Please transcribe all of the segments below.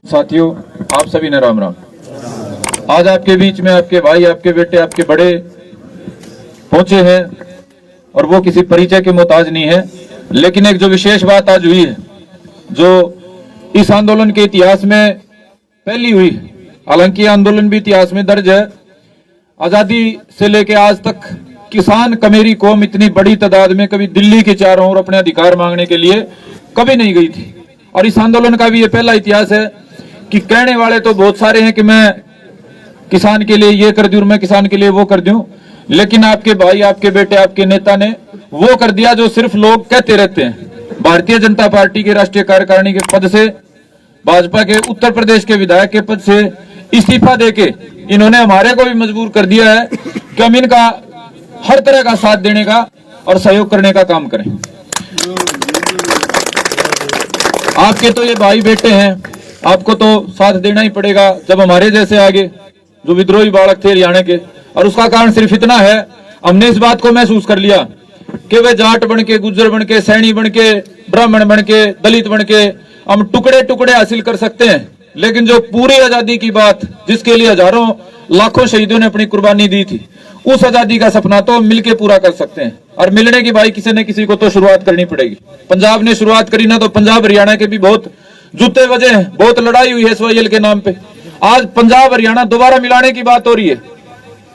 साथियों, आप सभी ने राम राम। आज आपके बीच में आपके भाई, आपके बेटे, आपके बड़े पहुंचे हैं और वो किसी परिचय के मोहताज नहीं है। लेकिन एक जो विशेष बात आज हुई है, जो इस आंदोलन के इतिहास में पहली हुई है, हालांकि आंदोलन भी इतिहास में दर्ज है। आजादी से लेके आज तक किसान कमेरी कौम इतनी बड़ी तादाद में कभी दिल्ली के चारों ओर अपने अधिकार मांगने के लिए कभी नहीं गई थी। और इस आंदोलन का भी ये पहला इतिहास है कि कहने वाले तो बहुत सारे हैं कि मैं किसान के लिए ये कर दूं, मैं किसान के लिए वो कर दूं, लेकिन आपके भाई, आपके बेटे, आपके नेता ने वो कर दिया जो सिर्फ लोग कहते रहते हैं। भारतीय जनता पार्टी के राष्ट्रीय कार्यकारिणी के पद से, भाजपा के उत्तर प्रदेश के विधायक के पद से इस्तीफा देके इन्होंने हमारे को भी मजबूर कर दिया है कि हम इनका हर तरह का साथ देने का और सहयोग करने का काम करें। आपके तो ये भाई बेटे हैं, आपको तो साथ देना ही पड़ेगा। जब हमारे जैसे आगे जो विद्रोही बालक थे हरियाणा के, और उसका कारण सिर्फ इतना है, हमने इस बात को महसूस कर लिया कि वे जाट बन के, गुज्जर बन के, सैनी बन के, ब्राह्मण बन के, दलित बन के हम टुकड़े टुकड़े हासिल कर सकते हैं, लेकिन जो पूरी आजादी की बात, जिसके लिए हजारों लाखों शहीदों ने अपनी कुर्बानी दी थी, उस आजादी का सपना तो मिलके पूरा कर सकते हैं। और मिलने की भाई किसी न किसी को तो शुरुआत करनी पड़ेगी। पंजाब ने शुरुआत करी ना, तो पंजाब हरियाणा के भी बहुत जूते बजे हैं, बहुत लड़ाई हुई है SYL के नाम पे। आज पंजाब हरियाणा दोबारा मिलाने की बात हो रही है,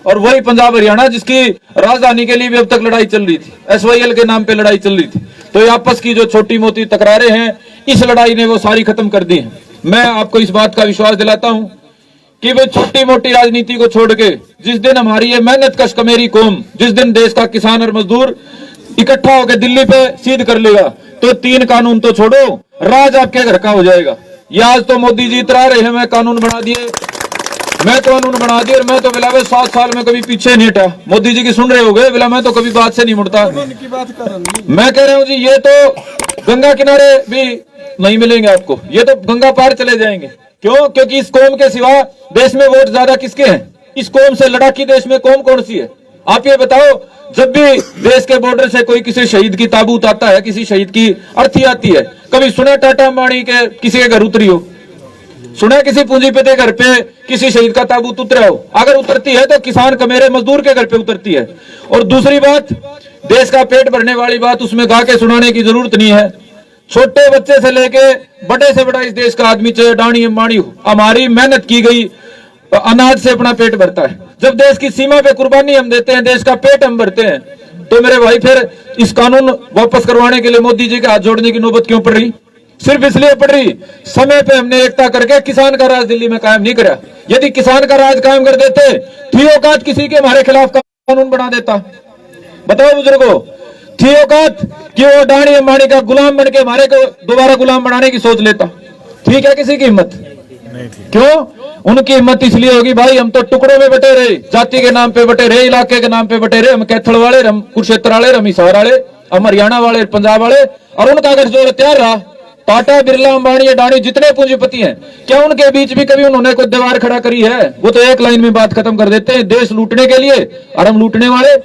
और वही पंजाब हरियाणा जिसकी राजधानी के लिए भी अब तक लड़ाई चल रही थी, SYL के नाम पे लड़ाई चल रही थी। तो ये आपस की जो छोटी मोटी तकरारें हैं, इस लड़ाई ने वो सारी खत्म कर दी है। मैं आपको इस बात का विश्वास दिलाता हूं कि वे छोटी मोटी राजनीति को छोड़ के, जिस दिन हमारी ये मेहनत कश कमेरी कौम, जिस दिन देश का किसान और मजदूर इकट्ठा होकर दिल्ली पे सिद्ध कर लेगा, तो 3 कानून तो छोड़ो, राज आपके घर का हो जाएगा। ये आज तो मोदी जी इतरा रहे हैं, मैं कानून बना दिए, मैं कानून बना दिए, और मैं तो बिला 7 साल में कभी पीछे नहीं हटा। मोदी जी की सुन रहे हो गए, बिला मैं तो कभी बात से नहीं मुड़ता। मैं कह रहा हूँ जी, ये तो गंगा किनारे भी नहीं मिलेंगे आपको, ये तो गंगा पार चले जाएंगे। क्यों? क्योंकि इस कौम के सिवा देश में वोट ज्यादा किसके हैं? इस कौम से लड़ाकी देश में कौम कौन सी है? आप ये बताओ। जब भी देश के बॉर्डर से कोई किसी शहीद की ताबूत आता है, किसी शहीद की अर्थी आती है, कभी सुना टाटा अंबानी के किसी के घर उतरी हो? सुना किसी पूंजीपति घर पे किसी शहीद का ताबूत उतरा हो? अगर उतरती है तो किसान कमेरे मजदूर के घर पे उतरती है। और दूसरी बात, देश का पेट भरने वाली बात उसमें गा के सुनाने की जरूरत नहीं है। छोटे बच्चे से लेके बड़े से बड़ा इस देश का आदमी, चाहे अडानी अंबानी हो, हमारी मेहनत की गई अनाज से अपना पेट भरता है। जब देश की सीमा पे कुर्बानी हम देते हैं, देश का पेट हम भरते हैं, तो मेरे भाई फिर इस कानून वापस करवाने के लिए मोदी जी के हाथ जोड़ने की नौबत क्यों पड़ रही? सिर्फ इसलिए पड़ रही, समय पे हमने एकता करके किसान का राज दिल्ली में कायम नहीं करा। यदि किसान का राज कायम कर देते, थी औकात किसी के हमारे खिलाफ कानून बना देता? बताओ बुजुर्गों, थी औकात कि वो अडानी अंबानी का गुलाम बन के हमारे को दोबारा गुलाम बनाने की सोच लेता? ठीक है किसी की हिम्मत? क्यों? उनकी हिम्मत इसलिए होगी भाई, हम तो टुकड़ों में बटे रहे, जाति के नाम पे बटे रहे, इलाके के नाम पे बटे रहे। हम कैथल वाले, हम कुरुक्षेत्र वाले, हम हिसार वाले, हम हरियाणा वाले, पंजाब वाले, और उनका अगर जोर तैयार रहा, टाटा, बिरला, अंबानी, अडानी जितने पूंजीपति हैं, क्या उनके बीच भी कभी उन्होंने कोई दीवार खड़ा करी है? वो तो एक लाइन में बात खत्म कर देते हैं, देश लूटने के लिए। और हम लूटने वाले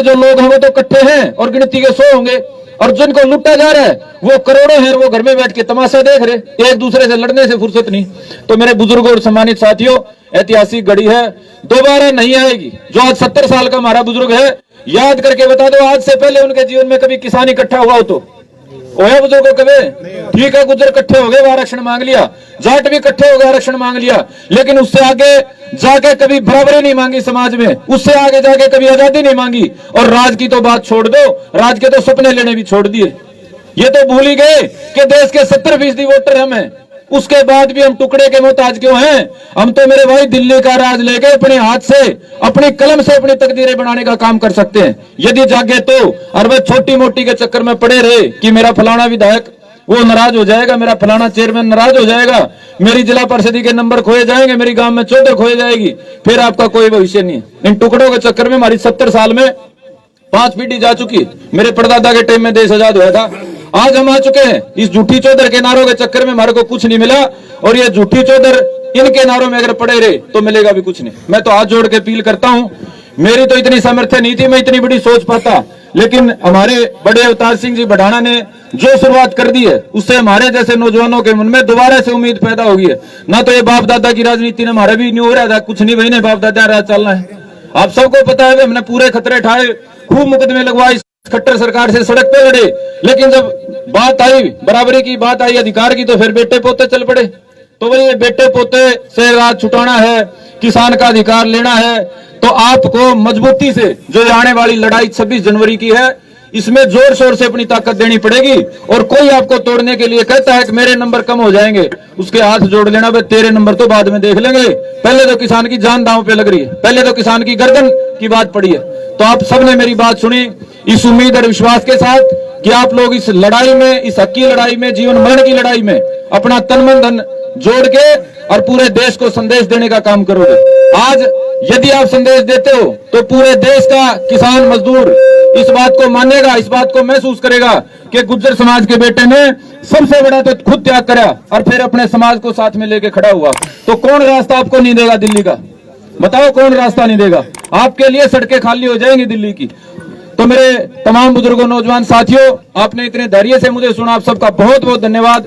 जो लोग हैं वो तो इकट्ठे हैं और गिनती के 100 होंगे, और जिनको लूटा जा रहा है वो करोड़ों हैं, वो घर में बैठ के तमाशा देख रहे, एक दूसरे से लड़ने से फुर्सत नहीं। तो मेरे बुजुर्गों और सम्मानित साथियों, ऐतिहासिक घड़ी है, दोबारा नहीं आएगी। जो आज 70 साल का हमारा बुजुर्ग है, याद करके बता दो, आज से पहले उनके जीवन में कभी किसान इकट्ठा हुआ हो तो ओए बुजुर्गों कभी? ठीक है, गुज्जर इकट्ठे हो गए, वो आरक्षण मांग लिया, जाट भी इकट्ठे हो गए, आरक्षण मांग लिया, लेकिन उससे आगे जाके कभी बराबरी नहीं मांगी समाज में, उससे आगे जाके कभी आजादी नहीं मांगी। और राज की तो बात छोड़ दो, राज के तो सपने लेने भी छोड़ दिए। ये तो भूल ही गए कि देश के 70% वोटर हम हैं, उसके बाद भी हम टुकड़े के मोहताज क्यों हैं? हम तो मेरे भाई दिल्ली का राज लेके अपने हाथ से, अपनी कलम से अपनी तकदीरें बनाने का काम कर सकते हैं, यदि जागे तो। और वह छोटी मोटी के चक्कर में पड़े रहे कि मेरा फलाना विधायक वो नाराज हो जाएगा, मेरा फलाना चेयरमैन नाराज हो जाएगा, मेरी जिला परिषद के नंबर खोए जाएंगे, मेरी गांव में चौधर खोए जाएगी, फिर आपका कोई भविष्य नहीं है। इन टुकड़ों के चक्कर में हमारी 70 साल में 5 पीढ़ी जा चुकी। मेरे परदादा के टाइम में देश आजाद हुआ था, आज हम आ चुके हैं। इस झूठी चौधर के नारों के चक्कर में हमारे को कुछ नहीं मिला, और ये झूठी चौधर इनके नारों में अगर पड़े रहे तो मिलेगा भी कुछ नहीं। मैं तो हाथ जोड़ के अपील करता हूं, मेरी तो इतनी सामर्थ्य नहीं थी, मैं इतनी बड़ी सोच पाता, लेकिन हमारे बड़े अवतार सिंह जी बढ़ाना ने जो शुरुआत कर दी है उससे हमारे जैसे नौजवानों के मन में दोबारा से उम्मीद पैदा होगी है। ना तो ये बाप दादा की राजनीति ने हमारा भी नहीं हो रहा था, कुछ नहीं, वही ने बाप दादा राज चलना है। आप सबको पता है हमने पूरे खतरे ठाए, खूब मुकदमे लगवाए, खट्टर सरकार से सड़क पे लड़े, लेकिन जब बात आई बराबरी की, बात आई अधिकार की, तो फिर बेटे पोते चल पड़े। तो वही बेटे पोते से राज छुटाना है, किसान का अधिकार लेना है, तो आपको मजबूती से जो आने वाली लड़ाई 26 जनवरी की है इसमें जोर शोर से अपनी ताकत देनी पड़ेगी। और कोई आपको तोड़ने के लिए कहता है कि मेरे नंबर कम हो जाएंगे, उसके हाथ जोड़ लेना, भाई तेरे नंबर तो बाद में देख लेंगे, पहले तो किसान की जान दांव पे लग रही है, पहले तो किसान की गर्दन की बात पड़ी है। तो आप सबने मेरी बात सुनी इस उम्मीद और विश्वास के साथ कि आप लोग इस लड़ाई में, इस हक की लड़ाई में, जीवन मरण की लड़ाई में अपना तन मन धन जोड़ के और पूरे देश को संदेश देने का काम करोगे। आज यदि आप संदेश देते हो तो पूरे देश का किसान मजदूर इस बात को मानेगा, इस बात को महसूस करेगा कि गुर्जर समाज के बेटे ने सबसे बड़ा तो खुद त्याग करा और फिर अपने समाज को साथ में लेके खड़ा हुआ। तो कौन रास्ता आपको नहीं देगा दिल्ली का? बताओ कौन रास्ता नहीं देगा? आपके लिए सड़कें खाली हो जाएंगी दिल्ली की। तो मेरे तमाम बुजुर्गों, नौजवान साथियों, आपने इतने धैर्य से मुझे सुना, आप सबका बहुत बहुत धन्यवाद।